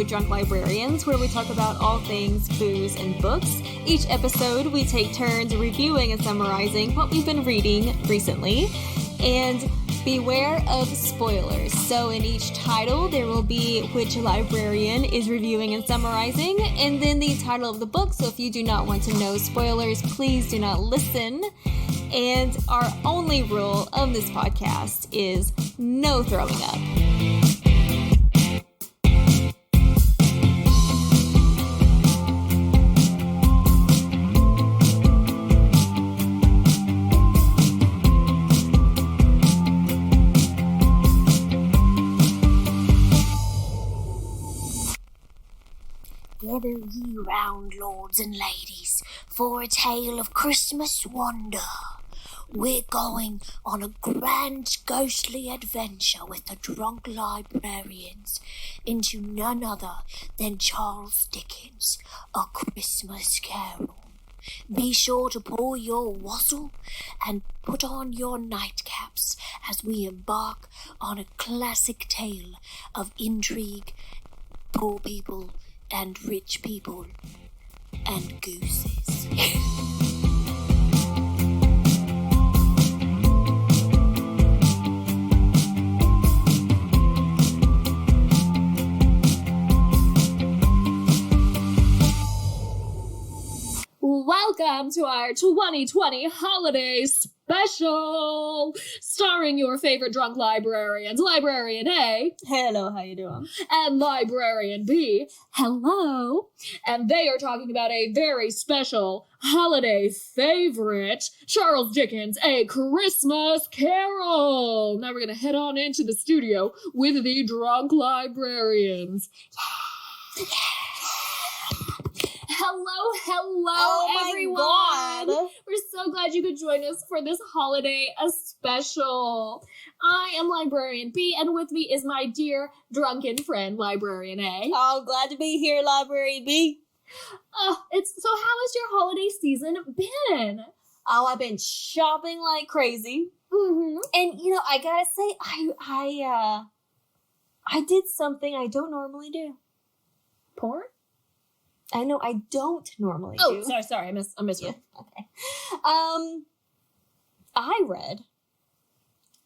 to Drunk Librarians, where we talk about all things booze and books. Each episode, we take turns reviewing and summarizing what we've been reading recently. And beware of spoilers. So in each title, there will be which librarian is reviewing and summarizing, and then the title of the book. So if you do not want to know spoilers, please do not listen. And our only rule of this podcast is no throwing up. Gather ye round, lords and ladies, for a tale of Christmas wonder. We're going on a grand ghostly adventure with the drunk librarians into none other than Charles Dickens' A Christmas Carol. Be sure to pour your wassail and put on your nightcaps as we embark on a classic tale of intrigue, poor people and rich people and gooses. Welcome to our 2020 holiday special, starring your favorite drunk librarians, Librarian A. Hello, how you doing? And Librarian B. Hello. And they are talking about a very special holiday favorite, Charles Dickens' A Christmas Carol. Now we're going to head on into the studio with the drunk librarians. Hello, everyone. God. We're so glad you could join us for this holiday special. I am Librarian B, and with me is my dear drunken friend, Librarian A. Oh, glad to be here, Library B. So how has your holiday season been? Oh, I've been shopping like crazy. Mm-hmm. And, I gotta say, I did something I don't normally do. Porn? I know I don't normally do. Oh, sorry, I missed Yeah, you. okay. I read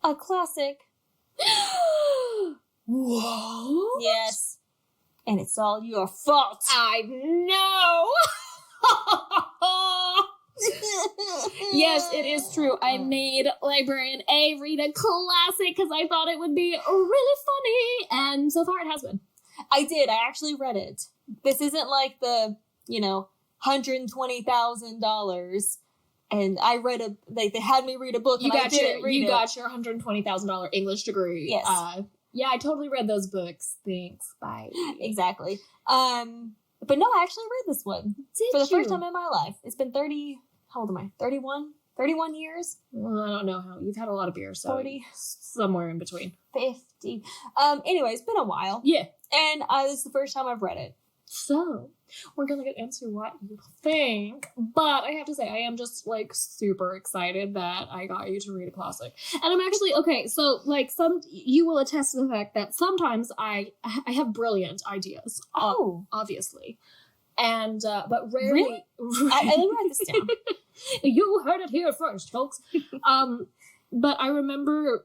a classic. Whoa! Yes. And it's all your fault. I know! Yes, it is true. I made Librarian A read a classic because I thought it would be really funny, and so far it has been. I did. I actually read it. This isn't like the, $120,000. And I read they had me read a book and I didn't read it. You got your $120,000 English degree. Yes. Yeah, I totally read those books. Thanks. Bye. Exactly. But no, I actually read this one. For the first time in my life. It's been how old am I? 31? 31 years? Well, I don't know how. You've had a lot of beer, so 40? Somewhere in between. 50. Anyway, it's been a while. Yeah. And this is the first time I've read it. So, we're going to get into what you think. But I have to say, I am just, super excited that I got you to read a classic. And I'm actually, okay, so, you will attest to the fact that sometimes I have brilliant ideas. Oh. Obviously. And, but rarely... Really? I let me write this down. You heard it here first, folks. But I remember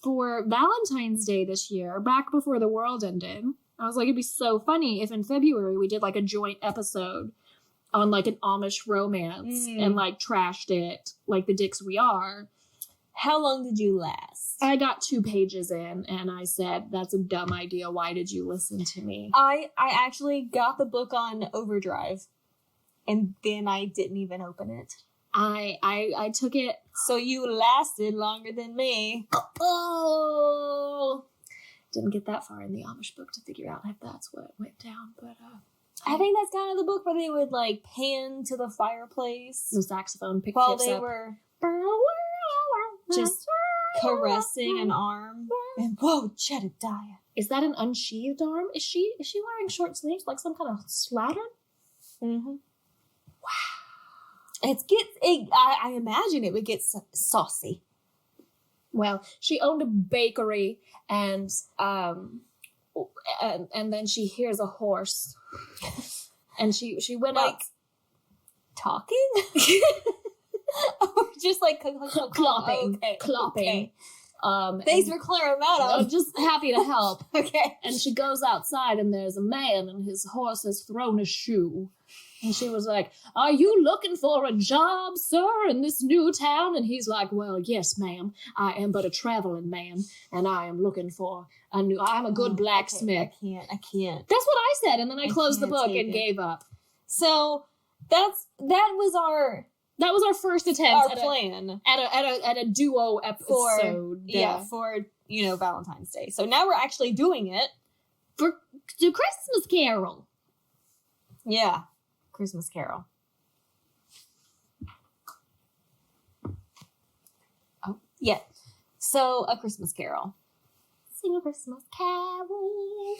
for Valentine's Day this year, back before the world ended, I was like, it'd be so funny if in February we did a joint episode on an Amish romance and trashed it like the dicks we are. How long did you last? I got 2 pages in and I said, that's a dumb idea. Why did you listen to me? I actually got the book on overdrive and then I didn't even open it. I took it. So you lasted longer than me. Oh. Didn't get that far in the Amish book to figure out if that's what went down, but I think that's kind of the book where they would pan to the fireplace. The saxophone picked while hips they up. were just caressing an arm. And whoa, Jedediah. Is that an unsheathed arm? Is she wearing short sleeves like some kind of slattern? Mm-hmm. Wow. I imagine it would get saucy. Well, she owned a bakery and and then she hears a horse. And she went like up. Talking? Or just like Clopping. Okay. Clopping. Okay. Thanks for clearing that up. I'm just happy to help. Okay. And she goes outside and there's a man and his horse has thrown a shoe. And she was like, "Are you looking for a job, sir, in this new town?" And he's like, "Well, yes, ma'am. I am but a traveling man, and I am looking for I'm a good blacksmith." Okay, I can't. That's what I said, and then I closed the can't book take and it. gave up. So that was our first attempt plan at a duo episode. for Valentine's Day. So now we're actually doing it For the Christmas Carol. Yeah. Christmas Carol. Oh, yeah. So, A Christmas Carol. Sing a Christmas carol.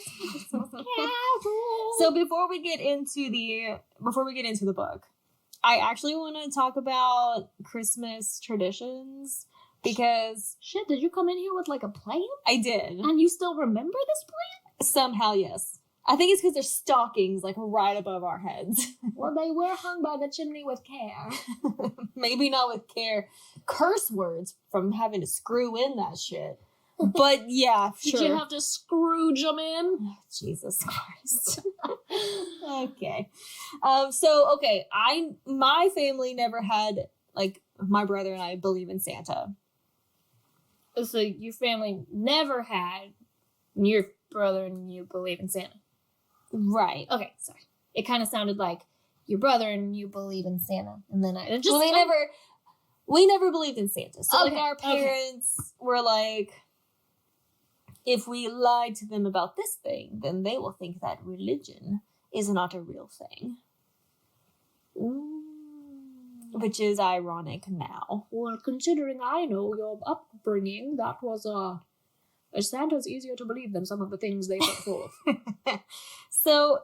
Sing a Christmas carol. So before we get into the book, I actually want to talk about Christmas traditions because Shit, did you come in here with like a plan? I did. And you still remember this plan? Somehow, yes. I think it's because there's stockings like right above our heads. Well, they were hung by the chimney with care. Maybe not with care. Curse words from having to screw in that shit. But yeah, sure. Did you have to Scrooge them in? Oh, Jesus Christ. Okay. My family never had, like, my brother and I believe in Santa. So your family never had your brother and you believe in Santa? Right. Okay, sorry. It kind of sounded like your brother and you believe in Santa. And then we never believed in Santa. So, Okay, like, our parents were like, if we lied to them about this thing, then they will think that religion is not a real thing. Which is ironic now. Well, considering I know your upbringing, that was, Santa's easier to believe than some of the things they put forth. So,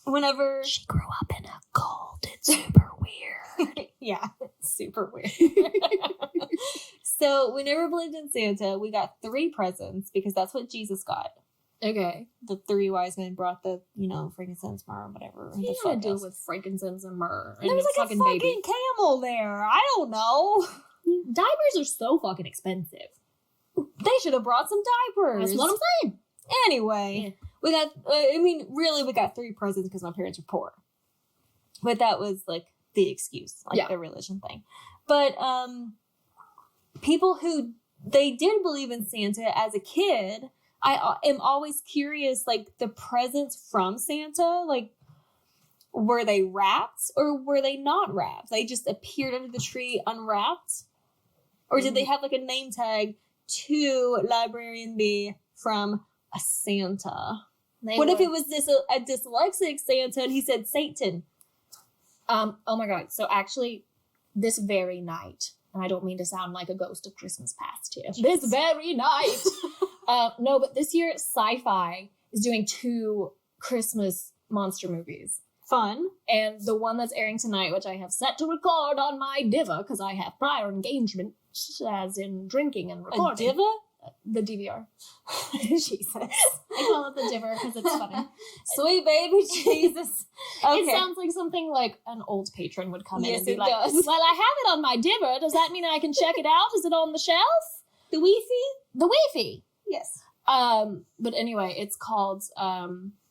whenever... She grew up in a cult. It's super weird. Yeah, it's super weird. So, we never believed in Santa. We got 3 presents because that's what Jesus got. Okay. The 3 wise men brought the, frankincense, myrrh, whatever. He the had to deal with frankincense and myrrh. And there was like a fucking baby. camel there. I don't know. Diapers are so fucking expensive. They should have brought some diapers. That's what I'm saying. Anyway, we got, we got 3 presents because my parents were poor. But that was, like, the excuse, like, the religion thing. But, people who, they did believe in Santa as a kid, I am always curious, like, the presents from Santa, like, were they wrapped or were they not wrapped? They just appeared under the tree unwrapped? Or did they have, like, a name tag to Librarian B from a Santa? What if it was a dyslexic Santa and he said Satan? Oh my god. So actually, this very night, and I don't mean to sound like a ghost of Christmas past here. This very night. No, but this year, Sci-Fi is doing 2 Christmas monster movies. Fun. And the one that's airing tonight, which I have set to record on my diva, because I have prior engagement, as in drinking and recording. A diva? The DVR. Jesus. I call it the diver because it's funny. Sweet baby Jesus. Okay. It sounds like something like an old patron would come in and be it like, does. "Well, I have it on my diver. Does that mean I can check it out? Is it on the shelf?" The Wi-Fi? The Wi-Fi. Yes. But anyway, it's called,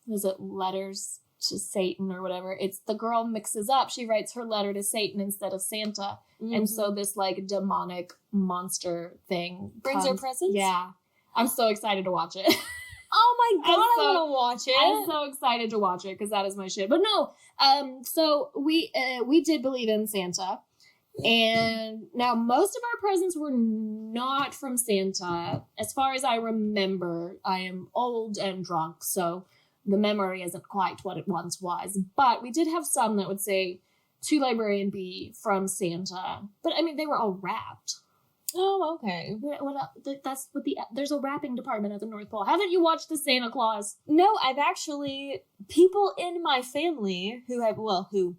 is it Letters to Satan or whatever? It's the girl mixes up. She writes her letter to Satan instead of Santa. Mm-hmm. And so this, like, demonic monster thing brings her presents? Yeah. I'm so excited to watch it. Oh my god, I want to watch it. I'm so excited to watch it because that is my shit. But no, so we did believe in Santa. And now most of our presents were not from Santa. As far as I remember, I am old and drunk, so the memory isn't quite what it once was. But we did have some that would say, to Librarian B from Santa. But I mean, they were all wrapped. Oh, okay. That's what there's a wrapping department at the North Pole. Haven't you watched the Santa Claus? No, I've actually, people in my family who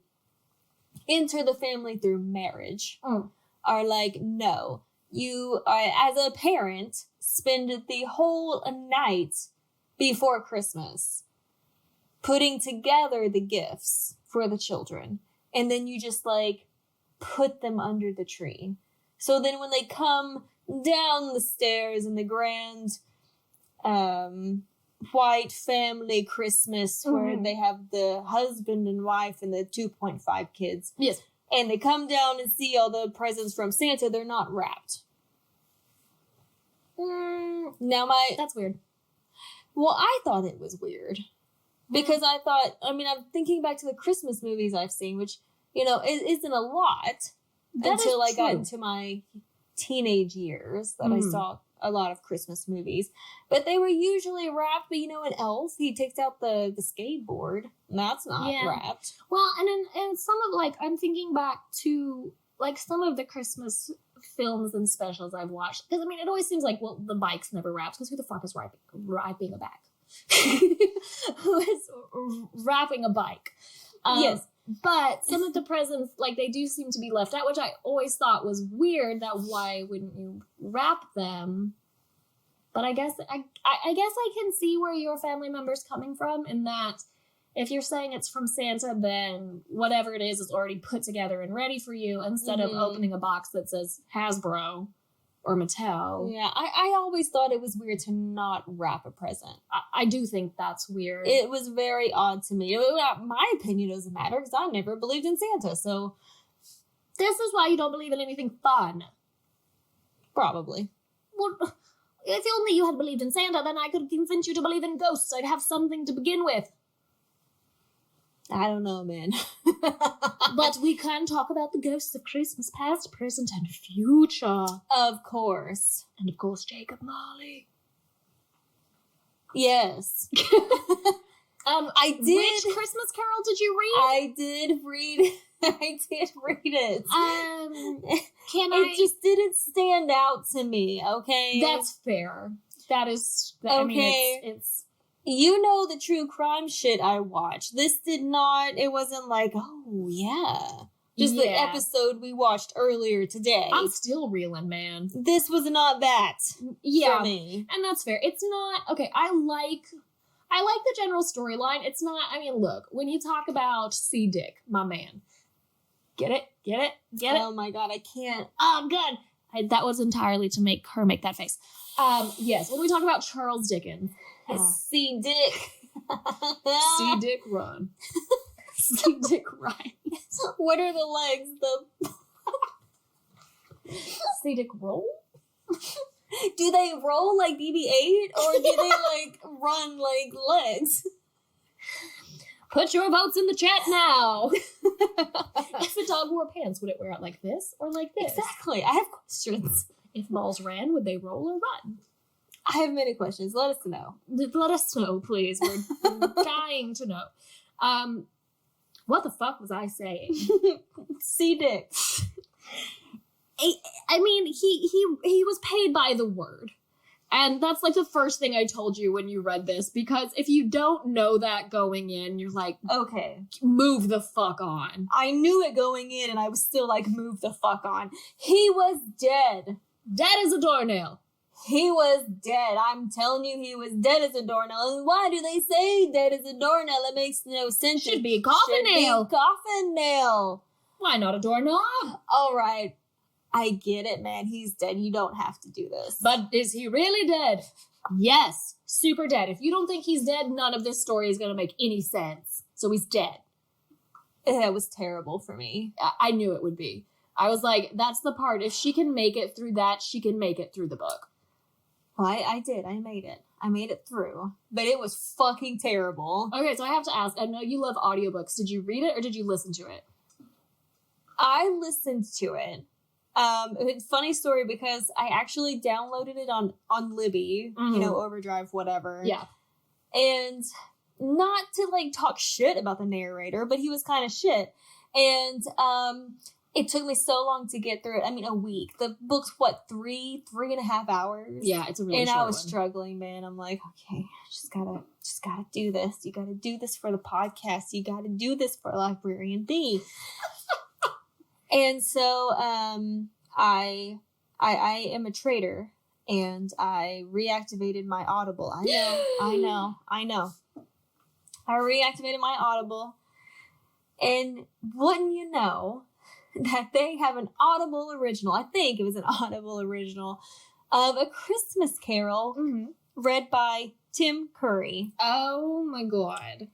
enter the family through marriage are like, no, you are, as a parent, spend the whole night before Christmas, putting together the gifts for the children. And then you just, like, put them under the tree. So then when they come down the stairs in the grand white family Christmas where they have the husband and wife and the 2.5 kids. Yes. And they come down and see all the presents from Santa, they're not wrapped. That's weird. Well, I thought it was weird. Because I thought, I'm thinking back to the Christmas movies I've seen, which, it isn't a lot until I got into my teenage years that I saw a lot of Christmas movies. But they were usually wrapped, but an elf, he takes out the skateboard, and that's not wrapped. Well, and some of, like, I'm thinking back to, like, some of the Christmas films and specials I've watched. Because, it always seems like, well, the bike's never wrapped, because who the fuck is wrapping a bag? Who is wrapping a bike? Yes. But some of the presents, like, they do seem to be left out, which I always thought was weird, that why wouldn't you wrap them? But I guess I can see where your family member's coming from, in that if you're saying it's from Santa, then whatever it is already put together and ready for you, instead of opening a box that says Hasbro or Mattel. Yeah, I always thought it was weird to not wrap a present. I do think that's weird. It was very odd to me. My opinion doesn't matter because I never believed in Santa, so... This is why you don't believe in anything fun. Probably. Well, if only you had believed in Santa, then I could convince you to believe in ghosts. I'd have something to begin with. I don't know, man. But we can talk about the ghosts of Christmas past, present, and future. Of course. And of course, Jacob Marley. Yes. I did. Which Christmas Carol did you read? I did read it. It just didn't stand out to me, okay? That's fair. That is... Okay. It's You know the true crime shit I watched. This did not, it wasn't like, oh, yeah. Just the episode we watched earlier today. I'm still reeling, man. This was not that for me. And that's fair. It's not, okay, I like the general storyline. It's not, look, when you talk about C. Dick, my man. Get it? Oh my God, I can't. Oh, good. That was entirely to make her make that face. Yes, when we talk about Charles Dickens. C. Dick. C. Dick run. C. Dick run. What are the legs? C. Dick roll? Do they roll like BB-8 or do they like run like legs? Put your votes in the chat now. If a dog wore pants, would it wear it like this or like this? Exactly. I have questions. If balls ran, would they roll or run? I have many questions. Let us know. Let us know, please. We're dying to know. What the fuck was I saying? C. Dick. He was paid by the word. And that's like the first thing I told you when you read this, because if you don't know that going in, you're like, okay, move the fuck on. I knew it going in and I was still like, move the fuck on. He was dead. Dead as a doornail. He was dead. I'm telling you, he was dead as a doornail. And why do they say dead as a doornail? It makes no sense. Should be a coffin nail. Be a coffin nail. Why not a doorknob? All right. I get it, man. He's dead. You don't have to do this. But is he really dead? Yes. Super dead. If you don't think he's dead, none of this story is going to make any sense. So he's dead. That was terrible for me. I knew it would be. I was like, that's the part. If she can make it through that, she can make it through the book. Well, I did. I made it. I made it through. But it was fucking terrible. Okay, so I have to ask. I know you love audiobooks. Did you read it or did you listen to it? I listened to it. Funny story, because I actually downloaded it on Libby, Overdrive, whatever. Yeah. And not to like talk shit about the narrator, but he was kind of shit. And it took me so long to get through it. A week. The book's what, 3.5 hours? Yeah, it's a really short one. And I was struggling, man. I'm like, okay, just gotta do this. You gotta do this for the podcast. You gotta do this for Librarian B. And so I am a trader, and I reactivated my Audible. I know. I reactivated my Audible, and wouldn't you know that they have an Audible original, I think it was an Audible original, of A Christmas Carol, read by Tim Curry. Oh my god.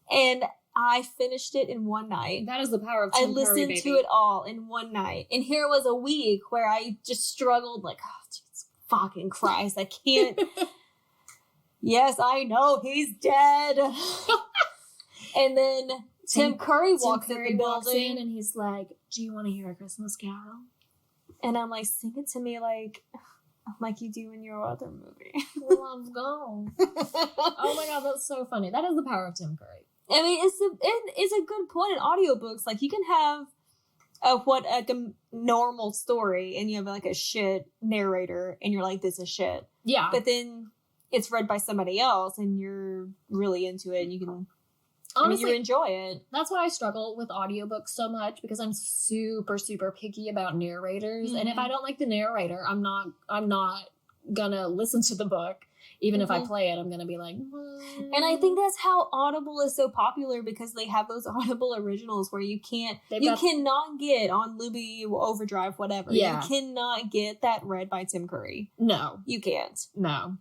And I finished it in one night. That is the power of Tim Curry, I listened to it all in one night. And here was a week where I just struggled, like, oh, Jesus fucking Christ, I can't. Yes, I know, he's dead. And then Tim Curry walks in the building. And he's like, do you want to hear A Christmas Carol? And I'm like, sing it to me like you do in your other movie. Let's go. Oh my god, that's so funny. That is the power of Tim Curry. I mean, it's a good point in audiobooks. Like, you can have a normal story, and you have like a shit narrator, and you're like, this is shit. Yeah. But then it's read by somebody else, and you're really into it, and you can... Honestly, you enjoy it. That's why I struggle with audiobooks so much, because I'm super, super picky about narrators. And if I don't like the narrator, I'm not gonna listen to the book. Even if I play it, I'm gonna be like, And I think that's how Audible is so popular, because they have those Audible originals where you cannot get on Luby, Overdrive, whatever. Yeah. You cannot get that read by Tim Curry. No. You can't. No.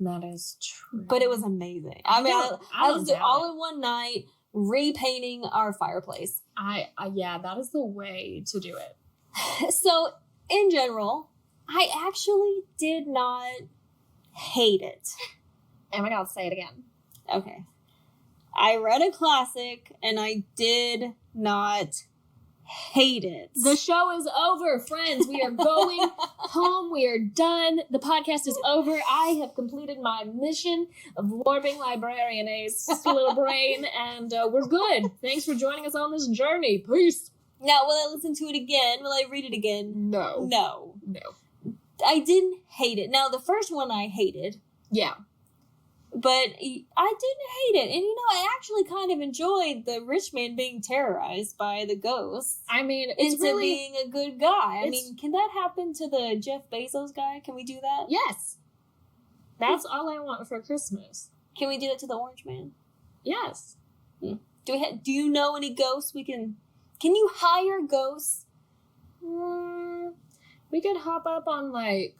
That is true. But it was amazing. I mean, I listened to it all in one night, repainting our fireplace. Yeah, that is the way to do it. So, in general, I actually did not hate it. Oh my god, say it again. Okay. I read a classic, and I did not hate it. The show is over, friends. We are going home. We are done. The podcast is over. I have completed my mission of warming Librarian A's little brain, and we're good. Thanks for joining us on this journey. Peace. Now, will I listen to it again? Will I read it again? No. No. I didn't hate it. Now, the first one I hated. Yeah. But I didn't hate it. And, I actually kind of enjoyed the rich man being terrorized by the ghosts. I mean, it's into really... being a good guy. I mean, can that happen to the Jeff Bezos guy? Can we do that? Yes. That's all I want for Christmas. Can we do that to the orange man? Yes. Do you know any ghosts we can... Can you hire ghosts? We could hop up on, like...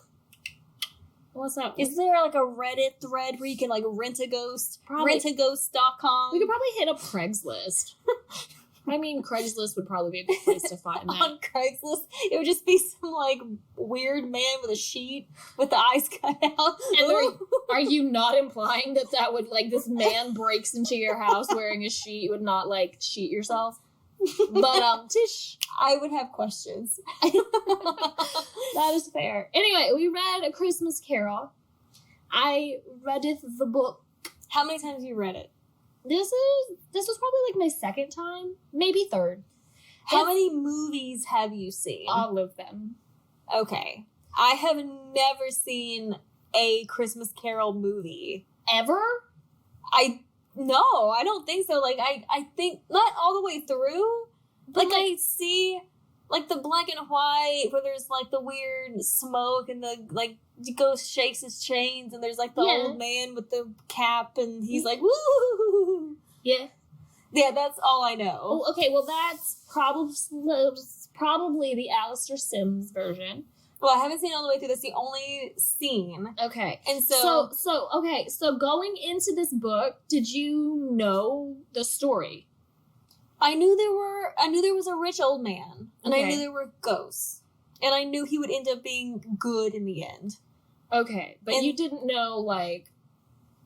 What's that? Is there like a Reddit thread where you can like rent a ghost? Rentaghost.com. We could probably hit up Craigslist. I mean, Craigslist would probably be a good place to find that. On Craigslist, it would just be some like weird man with a sheet with the eyes cut out. And are you not implying that would like this man breaks into your house wearing a sheet, you would not like sheet yourself? But Tish, I would have questions. That is fair. Anyway, we read A Christmas Carol. I readeth the book. How many times have you read it? This was probably like my second time, maybe third. How many movies have you seen? All of them. Okay. I have never seen a Christmas Carol movie. Ever? No, I don't think so. Like, I think not all the way through. Like, I see, like, the black and white where there's, like, the weird smoke and the, like, ghost shakes his chains and there's, like, the old man with the cap and he's like, woo! Yeah. Yeah, that's all I know. Oh, okay, well, that's probably the Alistair Sims version. Well, I haven't seen it all the way through. That's the only scene. Okay. And so going into this book, did you know the story? I knew there was a rich old man, and I knew there were ghosts, and I knew he would end up being good in the end. Okay, but you didn't know, like,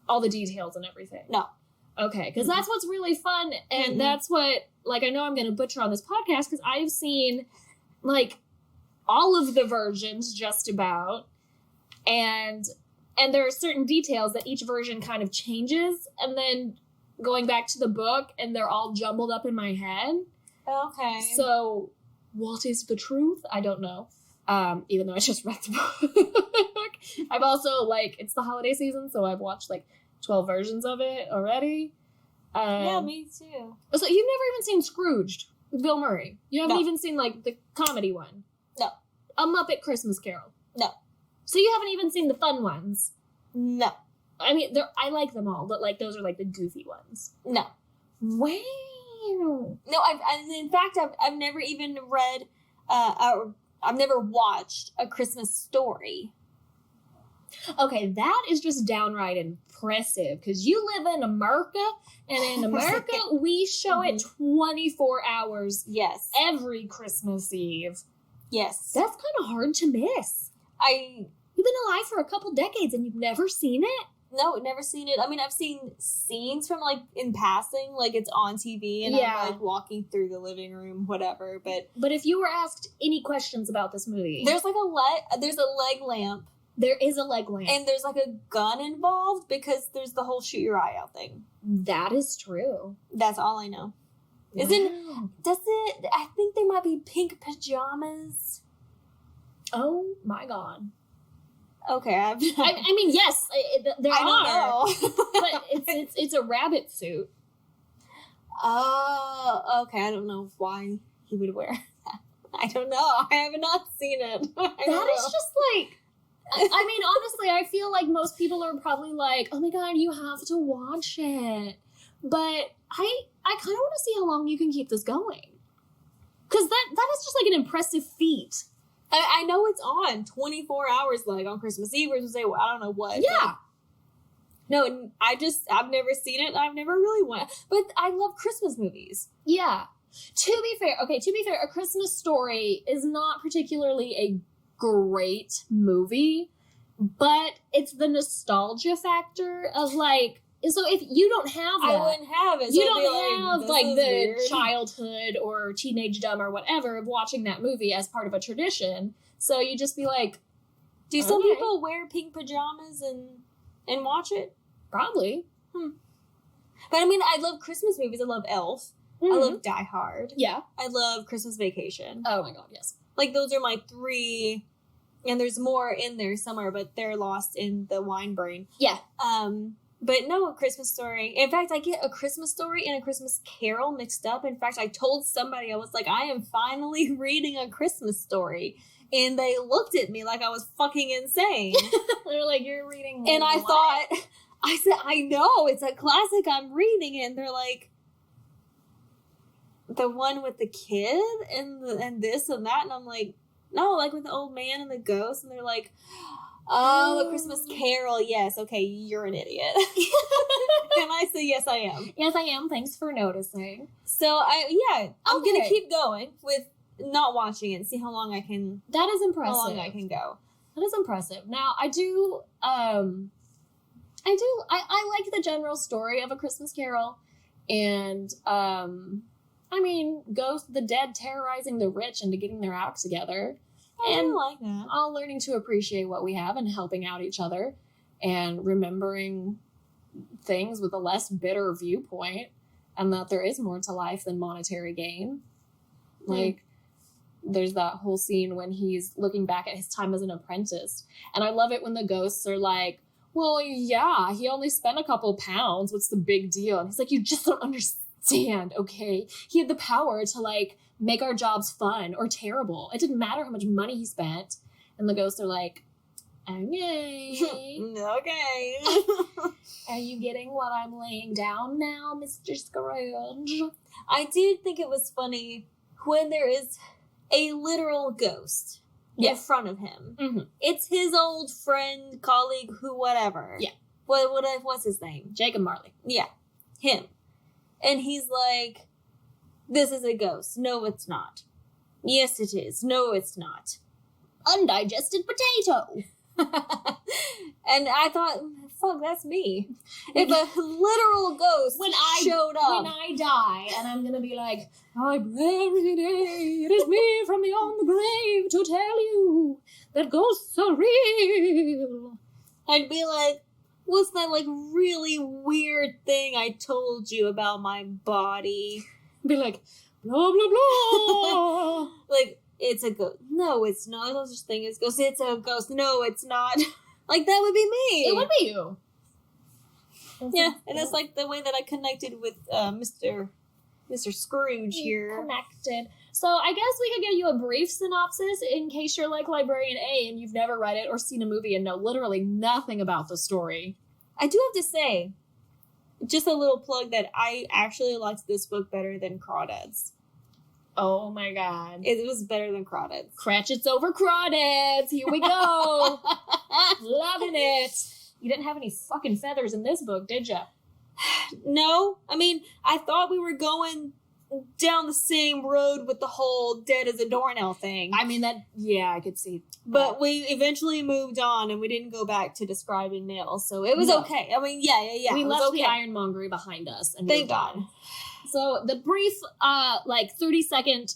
all the details and everything? No. Okay, because that's what's really fun, and that's what, like, I know I'm going to butcher on this podcast, because I've seen, like, all of the versions, just about, and there are certain details that each version kind of changes, and then going back to the book, and they're all jumbled up in my head. Okay. So, what is the truth? I don't know. Even though I just read the book. I've also, like, it's the holiday season, so I've watched, like, 12 versions of it already. Yeah, me too. So you've never even seen Scrooged with Bill Murray? You haven't even seen, like, the comedy one? No. A Muppet Christmas Carol? No. So you haven't even seen the fun ones? No. I mean, I like them all, but like those are like the goofy ones. No. Wow. No, in fact, I've never even read, I've never watched A Christmas Story. Okay, that is just downright impressive because you live in America, and in America, we show it 24 hours Yes. every Christmas Eve. Yes. That's kind of hard to miss. You've been alive for a couple decades and you've never seen it? No, never seen it. I mean, I've seen scenes from, like, in passing, like, it's on TV, and I'm, like, walking through the living room, whatever, But if you were asked any questions about this movie... There's, like, there's a leg lamp. There is a leg lamp. And there's, like, a gun involved, because there's the whole shoot your eye out thing. That is true. That's all I know. I think there might be pink pajamas. Oh, my God. Okay, I mean, yes, there I are. don't know. But it's a rabbit suit. Oh, okay. I don't know why he would wear that. I don't know. I have not seen it. That is just like... I mean, honestly, I feel like most people are probably like, oh my God, you have to watch it. But I kind of want to see how long you can keep this going. Because that is just like an impressive feat. I know it's on 24 hours, like on Christmas Eve or something. I don't know what. Yeah. No, I've never seen it. I've never really wanted. But I love Christmas movies. Yeah. To be fair, A Christmas Story is not particularly a great movie, but it's the nostalgia factor of like, so if you don't have that, I wouldn't have it. So you don't have like the weird childhood or teenagedom or whatever of watching that movie as part of a tradition. So you just be like, do some people wear pink pajamas and watch it? Probably. But I mean, I love Christmas movies. I love Elf. Mm-hmm. I love Die Hard. Yeah. I love Christmas Vacation. Oh my God, yes. Like those are my three, and there's more in there somewhere, but they're lost in the wine brain. Yeah. But no, A Christmas Story. In fact, I get A Christmas Story and A Christmas Carol mixed up. In fact, I told somebody, I was like, I am finally reading A Christmas Story. And they looked at me like I was fucking insane. They're like, you're reading And what? I said, I know, it's a classic, I'm reading it. And they're like, the one with the kid and this and that. And I'm like, no, like with the old man and the ghost. And they're like, oh, A Christmas Carol. Yes. Okay. You're an idiot. And I say, yes, I am. Yes, I am. Thanks for noticing. So I'm going to keep going with not watching it and see how long I can. That is impressive. How long I can go. That is impressive. Now, I like the general story of A Christmas Carol. And, I mean, ghosts, the dead terrorizing the rich into getting their act together. I like that. All learning to appreciate what we have and helping out each other and remembering things with a less bitter viewpoint and that there is more to life than monetary gain. Like, there's that whole scene when he's looking back at his time as an apprentice. And I love it when the ghosts are like, well, yeah, he only spent a couple pounds. What's the big deal? And he's like, you just don't understand, okay? He had the power to, like, make our jobs fun or terrible. It didn't matter how much money he spent. And the ghosts are like, okay. Okay. Are you getting what I'm laying down now, Mr. Scrooge? I did think it was funny when there is a literal ghost in front of him. Mm-hmm. It's his old friend, colleague, whatever. Yeah. What's his name? Jacob Marley. Yeah. Him. And he's like, this is a ghost. No, it's not. Yes, it is. No, it's not. Undigested potato. And I thought, fuck, that's me. If a literal ghost showed up. When I die, and I'm going to be like, I pray today, it is me from beyond the grave to tell you that ghosts are real. I'd be like, what's that, like, really weird thing I told you about my body? Be like, blah, blah, blah. Like, it's a ghost. No, it's not. No such thing as ghost. It's a ghost. No, it's not. Like, that would be me. It would be you. Yeah, and that's like the way that I connected with Mr. Mr. Scrooge here. Connected. So I guess we could give you a brief synopsis in case you're like Librarian A and you've never read it or seen a movie and know literally nothing about the story. I do have to say, just a little plug that I actually liked this book better than Crawdads. Oh my god. It was better than Crawdads. Cratchits over Crawdads. Here we go. Loving it. You didn't have any fucking feathers in this book, did you? No. I mean, I thought we were going down the same road with the whole dead as a doornail thing. I mean, I could see. But we eventually moved on and we didn't go back to describing nails. So it was okay. I mean, yeah. We it left was okay. the ironmongery behind us. And thank God. So the brief, 30-second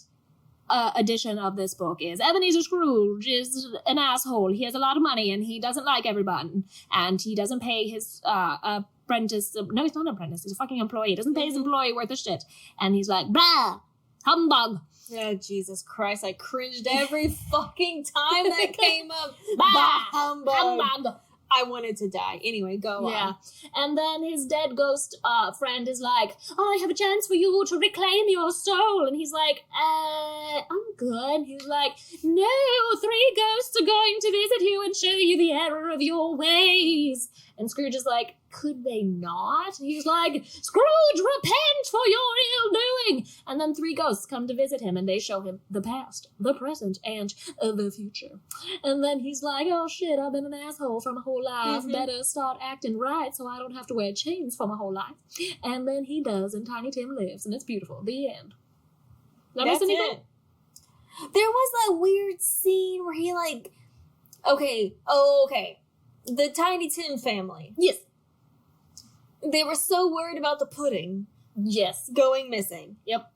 edition of this book is Ebenezer Scrooge is an asshole. He has a lot of money and he doesn't like everyone. And he doesn't pay his apprentice. No, he's not an apprentice. He's a fucking employee. He doesn't pay his employee worth of shit. And he's like, blah, humbug. Oh, Jesus Christ. I cringed every fucking time that came up. Bah, humbug. I wanted to die. Anyway, go on. Yeah. And then his dead ghost friend is like, I have a chance for you to reclaim your soul. And he's like, I'm good. He's like, no, 3 ghosts are going to visit you and show you the error of your ways. And Scrooge is like, could they not? And he's like, Scrooge, repent for your ill-doing. And then 3 ghosts come to visit him and they show him the past, the present, and the future. And then he's like, oh shit, I've been an asshole for my whole life. Better start acting right so I don't have to wear chains for my whole life. And then he does, and Tiny Tim lives, and it's beautiful. The end. That's it. There was that weird scene where he okay. The Tiny Tim family. Yes. They were so worried about the pudding. Yes. Going missing. Yep.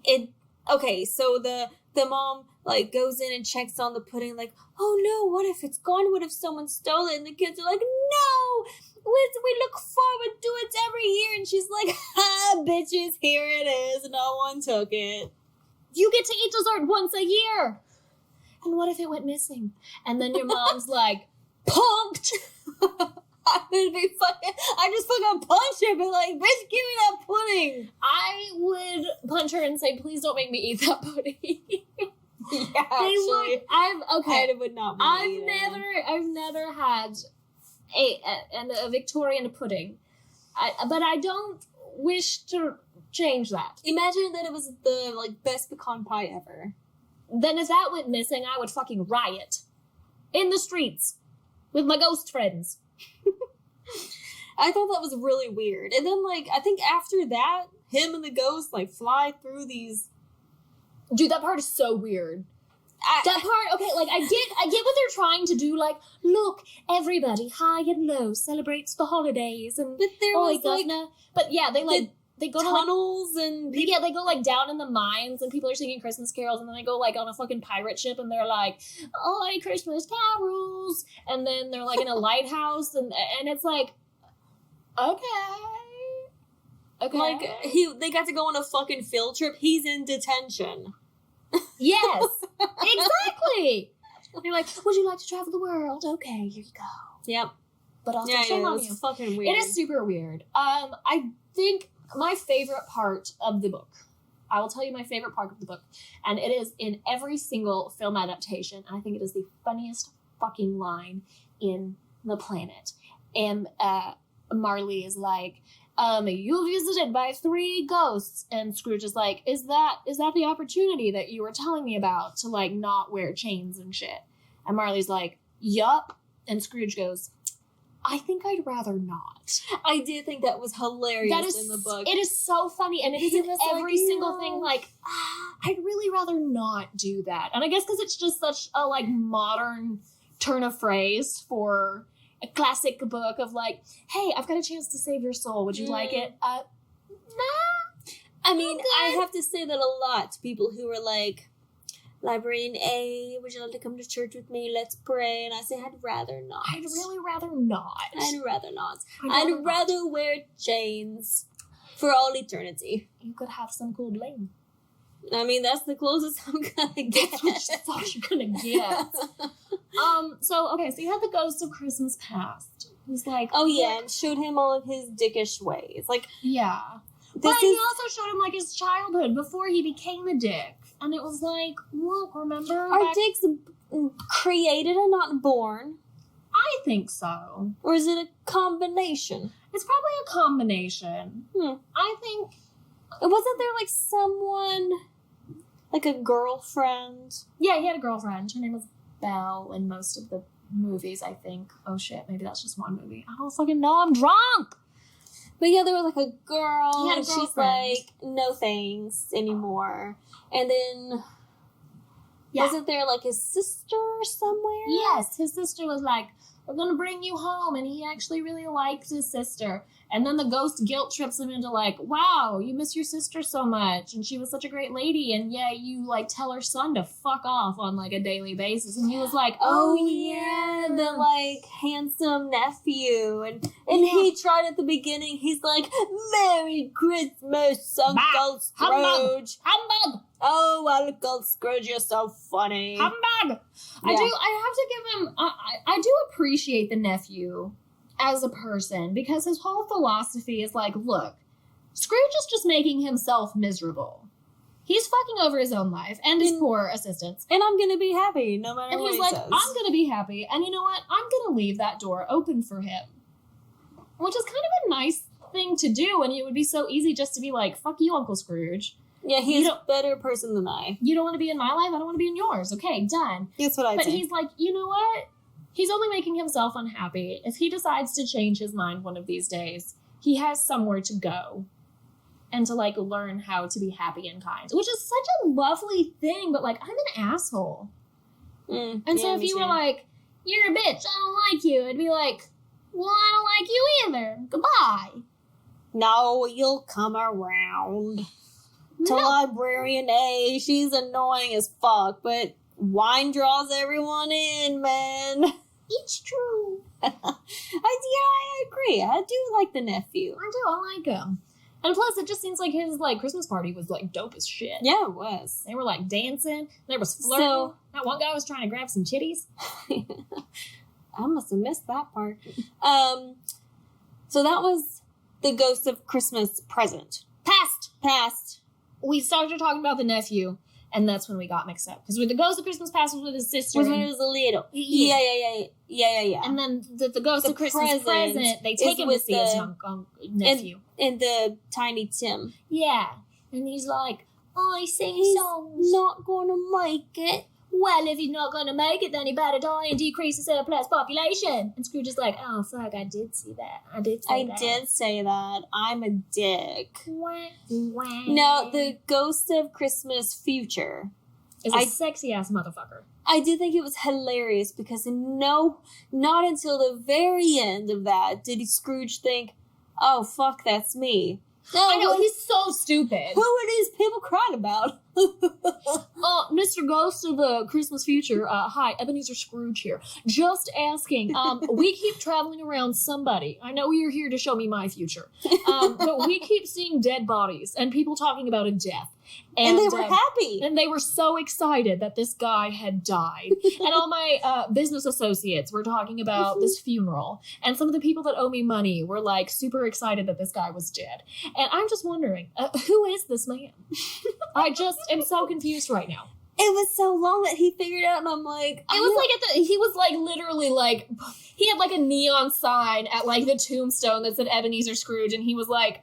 So the mom goes in and checks on the pudding oh no, what if it's gone? What if someone stole it? And the kids are like, no, we look forward to it every year. And she's like, bitches, here it is. No one took it. You get to eat dessert once a year. And what if it went missing? And then your mom's like, punked. I just fucking punch her, but bitch, give me that pudding. I would punch her and say, please don't make me eat that pudding. Yeah, actually. I would not. I've never had a Victorian pudding, but I don't wish to change that. Imagine that it was the best pecan pie ever. Then if that went missing, I would fucking riot in the streets with my ghost friends. I thought that was really weird. And then I think after that, him and the ghost fly through these. Dude, that part is so weird. That part, okay, I get what they're trying to do. Look, everybody, high and low, celebrates the holidays, and but there was governor. But yeah, they go tunnels and they go down in the mines, and people are singing Christmas carols, and then they go on a fucking pirate ship, and they're like, "Oh, Christmas carols," and then they're in a lighthouse, and it's okay. They got to go on a fucking field trip. He's in detention. Yes, exactly. They're like, would you like to travel the world? Okay, here you go. Yep. But also, shame on you. It's fucking weird. It is super weird. I think my favorite part of the book, I will tell you my favorite part of the book, and it is in every single film adaptation, and I think it is the funniest fucking line in the planet. And Marley is like, you're visited by 3 ghosts. And Scrooge is like, is that the opportunity that you were telling me about to not wear chains and shit? And Marley's like, yup. And Scrooge goes, I think I'd rather not. I did think that was hilarious in the book. It is so funny, and it is in every single thing. I'd really rather not do that. And I guess because it's just such a modern turn of phrase for a classic book of hey, I've got a chance to save your soul. Would you like it? Nah. I mean, I have to say that a lot to people who are Librarian A, would you like to come to church with me? Let's pray. And I say, I'd rather not. I'd really rather not. I'd rather not. I'd rather wear chains for all eternity. You could have some cool bling. I mean, that's the closest I'm gonna get. That's what you thought you're gonna get. So you had the ghost of Christmas past. He's like, oh yeah, and showed him all of his dickish ways. yeah. But he also showed him, like, his childhood before he became a dick. And it was like, look, remember? Are dicks created and not born? I think so. Or is it a combination? It's probably a combination. I think... Wasn't there, like, someone... Like a girlfriend? Yeah, he had a girlfriend. Her name was Belle in most of the movies, I think. Oh, shit. Maybe that's just one movie. I don't fucking know. I'm drunk! But yeah, there was, like, a girl. He had a and she's girlfriend. like, no thanks anymore. And then... Yeah. Wasn't there, like, his sister somewhere? Yes, his sister was like, we're going to bring you home. And he actually really liked his sister. And then the ghost guilt trips him into like, wow, you miss your sister so much. And she was such a great lady. And yeah, you like tell her son to fuck off on like a daily basis. And he was like, oh yeah, the like handsome nephew. And he tried at the beginning, he's like, Merry Christmas, Uncle Scrooge. Humbug! Oh, Uncle Scrooge, you're so funny. Humbug! Yeah. I have to give him, I do appreciate the nephew as a person, because his whole philosophy is like, look, Scrooge is just making himself miserable. He's fucking over his own life and his poor assistants. And I'm gonna be happy no matter what he says. And he's like, I'm gonna be happy, and you know what? I'm gonna leave that door open for him. Which is kind of a nice thing to do, and it would be so easy just to be like, fuck you, Uncle Scrooge. Yeah, he's a better person than I. You don't want to be in my life, I don't want to be in yours. Okay, done. That's what I think. But he's like, you know what? He's only making himself unhappy. If he decides to change his mind one of these days, he has somewhere to go and to, like, learn how to be happy and kind, which is such a lovely thing, but, like, I'm an asshole. And so if you were like, you're a bitch, I don't like you, I'd be like, well, I don't like you either. Goodbye. No, you'll come around. To Librarian A, she's annoying as fuck, but wine draws everyone in, man. It's true. I agree. I do like the nephew. I like him. And plus, it just seems like his, like, Christmas party was, like, dope as shit. Yeah, it was. They were, like, dancing. There was flirting. So, that one guy was trying to grab some titties. I must have missed that part. So that was the Ghost of Christmas Present. Past. We started talking about the nephew, and that's when we got mixed up. Because with the Ghost of Christmas Past was with his sister. Was when he was a little. Yeah. And then the Ghost of Christmas Present, they take him to see his nephew. And the Tiny Tim. Yeah. And he's like, I sing songs. Not gonna make it. Well, if he's not going to make it, then he better die and decrease the surplus population. And Scrooge is like, oh, fuck, I did see that. I did say that. I'm a dick. No, the Ghost of Christmas Future is a sexy-ass motherfucker. I did think it was hilarious because not until the very end of that did Scrooge think, oh, fuck, that's me. No, I know, he's so stupid. Who are these people crying about? Mr. Ghost of the Christmas Future, hi, Ebenezer Scrooge here. Just asking, we keep traveling around somebody. I know you're here to show me my future. But we keep seeing dead bodies and people talking about a death. And they were happy. And they were so excited that this guy had died. And all my business associates were talking about this funeral. And some of the people that owe me money were like super excited that this guy was dead. And I'm just wondering, who is this man? I just am so confused right now. It was so long that he figured out, and I'm like... he was like literally like, he had like a neon sign at like the tombstone that said Ebenezer Scrooge, and he was like,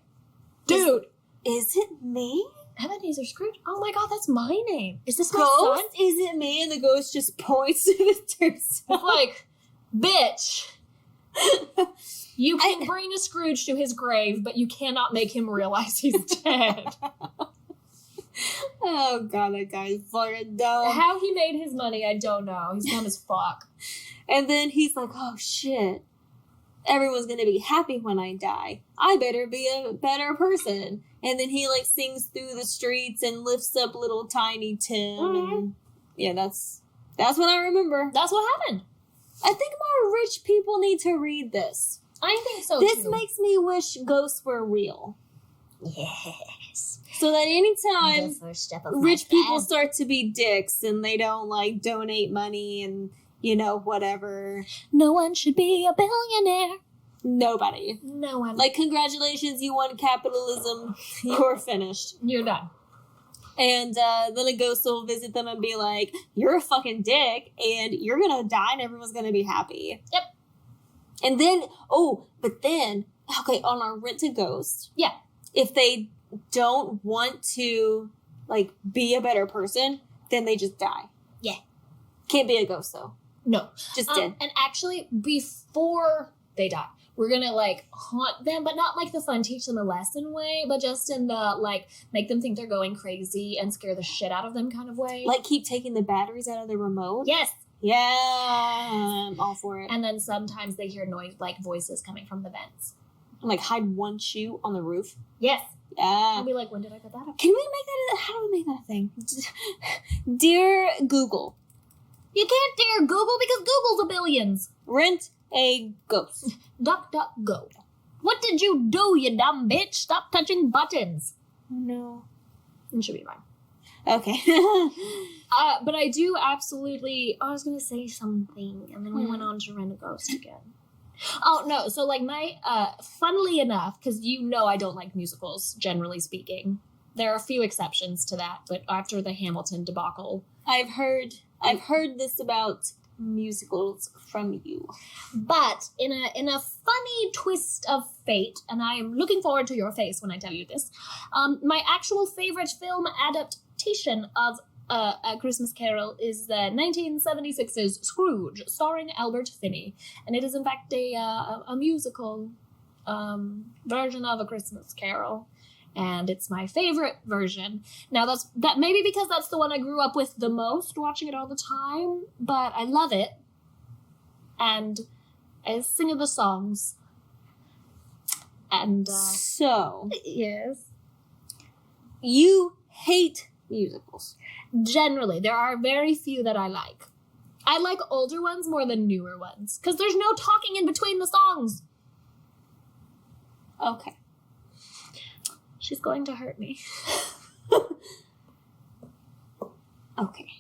dude. Is it me? Ebenezer Scrooge? Oh my god, that's my name. Is this my ghost? son? Is it me? And the ghost just points to the tombstone. Like, bitch. You can bring a Scrooge to his grave, but you cannot make him realize he's dead. Oh god, that guy's fucking dumb. How he made his money, I don't know. He's dumb as fuck. And then he's like, oh shit. Everyone's gonna be happy when I die. I better be a better person. And then he like sings through the streets and lifts up little Tiny Tim. Mm-hmm. And yeah, that's what I remember. That's what happened. I think more rich people need to read this. I think so This too. makes me wish ghosts were real. Yes. So that anytime rich people start to be dicks and they don't like donate money and, you know, whatever. No one should be a billionaire. Nobody. No one. Like, congratulations, you won capitalism. You're finished. You're done. And then a ghost will visit them and be like, you're a fucking dick, and you're gonna die, and everyone's gonna be happy. Yep. And then, okay, on our Rent a Ghost, yeah, if they don't want to, like, be a better person, then they just die. Yeah. Can't be a ghost, though. No. Just dead. And actually, before they die, we're gonna, like, haunt them, but not, like, the fun teach them a lesson way, but just in the, like, make them think they're going crazy and scare the shit out of them kind of way. Like, keep taking the batteries out of the remote? Yes. Yeah. I'm all for it. And then sometimes they hear noise, like, voices coming from the vents. Like, hide one shoe on the roof? Yes. Yeah. I'll be like, when did I put that up? Can we make that how do we make that a thing? Dear Google. You can't dare Google because Google's a billions. Rent a ghost. DuckDuckGo. What did you do, you dumb bitch? Stop touching buttons. No. It should be fine. Okay. But I do absolutely... I was going to say something, and then we went on to Rent a Ghost again. Oh, no. So, like, funnily enough, because you know I don't like musicals, generally speaking. There are a few exceptions to that, but after the Hamilton debacle... I've heard this about musicals from you. But in a funny twist of fate, and I am looking forward to your face when I tell you this, my actual favorite film adaptation of A Christmas Carol is the 1976's Scrooge, starring Albert Finney, and it is in fact a musical version of A Christmas Carol. And it's my favorite version. Now that maybe because that's the one I grew up with the most, watching it all the time, but I love it. And I sing the songs. And so yes. You hate musicals. Generally, there are very few that I like. I like older ones more than newer ones. Because there's no talking in between the songs. Okay. She's going to hurt me. Okay.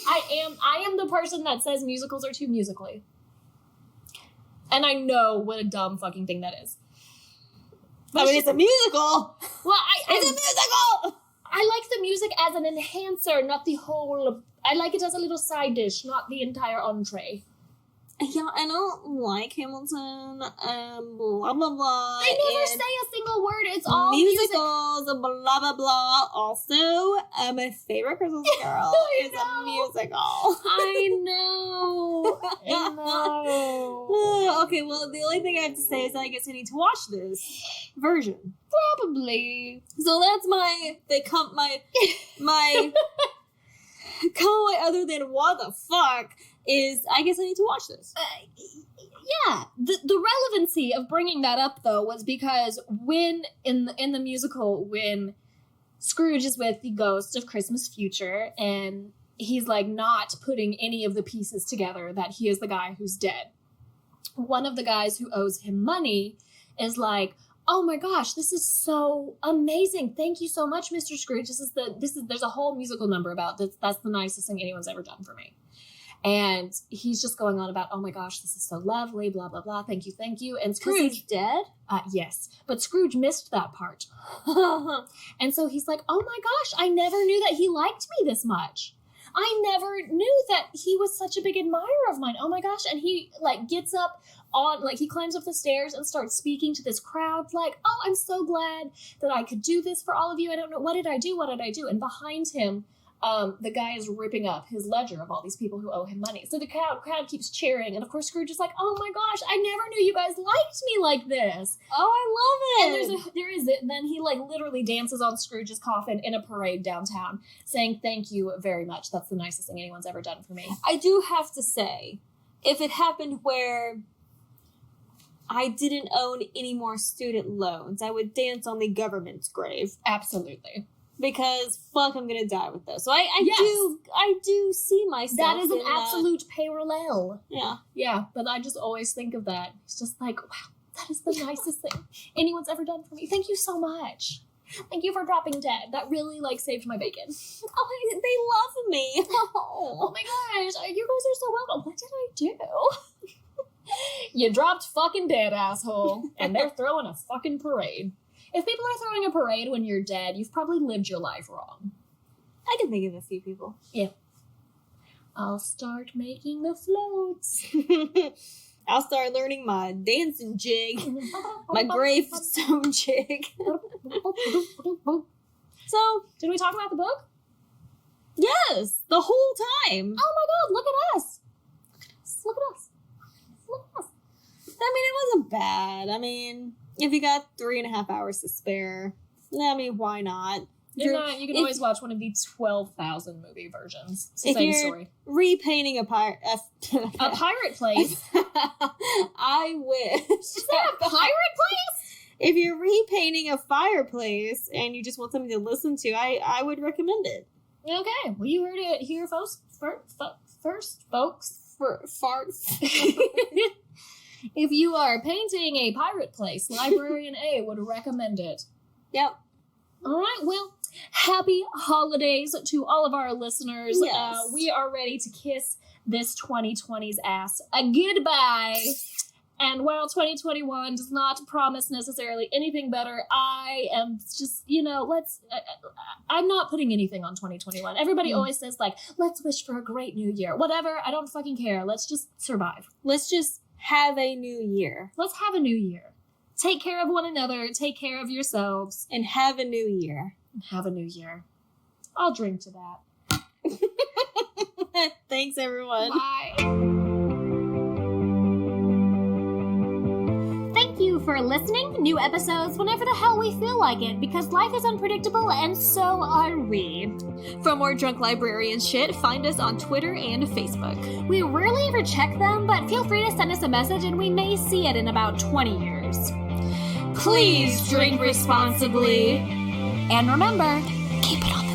I am the person that says musicals are too musically. And I know what a dumb fucking thing that is. But it's a musical. Well, it's a musical. I like the music as an enhancer, not the whole... I like it as a little side dish, not the entire entree. Yeah, I don't like Hamilton, blah, blah, blah. They never say a single word. It's all musicals, blah, blah, blah. Also, my favorite Christmas Carol is a musical. I know. I know. Okay, well, the only thing I have to say is I guess I need to watch this version. Probably. So that's my comment other than what the fuck is I guess I need to watch this. Yeah. The relevancy of bringing that up though was because when in the musical when Scrooge is with the ghost of Christmas future and he's like not putting any of the pieces together that he is the guy who's dead. One of the guys who owes him money is like, oh my gosh, this is so amazing. Thank you so much, Mr. Scrooge. There's a whole musical number about this. That's the nicest thing anyone's ever done for me. And he's just going on about, oh my gosh, this is so lovely, blah, blah, blah. Thank you. And Scrooge... He's dead? Yes. But Scrooge missed that part. And so he's like, oh my gosh, I never knew that he liked me this much. I never knew that he was such a big admirer of mine. Oh my gosh. And he like gets up on, like he climbs up the stairs and starts speaking to this crowd like, oh, I'm so glad that I could do this for all of you. I don't know. What did I do? And behind him, the guy is ripping up his ledger of all these people who owe him money. So the crowd keeps cheering. And of course, Scrooge is like, oh my gosh, I never knew you guys liked me like this. Oh, I love it. And there is it. And then he like literally dances on Scrooge's coffin in a parade downtown saying, thank you very much. That's the nicest thing anyone's ever done for me. I do have to say, if it happened where I didn't own any more student loans, I would dance on the government's grave. Absolutely. Because fuck, I'm gonna die with this. So I do see myself. That is an absolute parallel. Yeah. Yeah, but I just always think of that. It's just like, wow, that is the nicest thing anyone's ever done for me. Thank you so much. Thank you for dropping dead. That really like saved my bacon. Oh, they love me. Oh my gosh, you guys are so welcome. What did I do? You dropped fucking dead, asshole. And they're throwing a fucking parade. If people are throwing a parade when you're dead, you've probably lived your life wrong. I can think of a few people. Yeah. I'll start making the floats. I'll start learning my dancing jig. My gravestone jig. So, did we talk about the book? Yes, the whole time. Oh my god, look at us. Look at us. Look at us. I mean, it wasn't bad. I mean, if you got 3.5 hours to spare, I mean, why not? You can always watch one of the 12,000 movie versions. It's the if same you're story. Repainting a pirate place? I wish. Is that a pirate place? If you're repainting a fireplace and you just want something to listen to, I would recommend it. Okay, well, you heard it here first, folks. If you are painting a pirate place, Librarian A would recommend it. Yep. All right, well, happy holidays to all of our listeners. Yes. We are ready to kiss this 2020's ass a goodbye. And while 2021 does not promise necessarily anything better, I am just, I'm not putting anything on 2021. Everybody always says, like, let's wish for a great new year. Whatever, I don't fucking care. Let's just survive. Let's just have a new year. Let's have a new year. Take care of one another. Take care of yourselves. And have a new year. Have a new year. I'll drink to that. Thanks, everyone. Bye. Thank you for listening. New episodes whenever the hell we feel like it, because life is unpredictable and so are we. For more drunk librarian shit, find us on Twitter and Facebook. We rarely ever check them, but feel free to send us a message and we may see it in about 20 years. Please drink responsibly. And remember, keep it on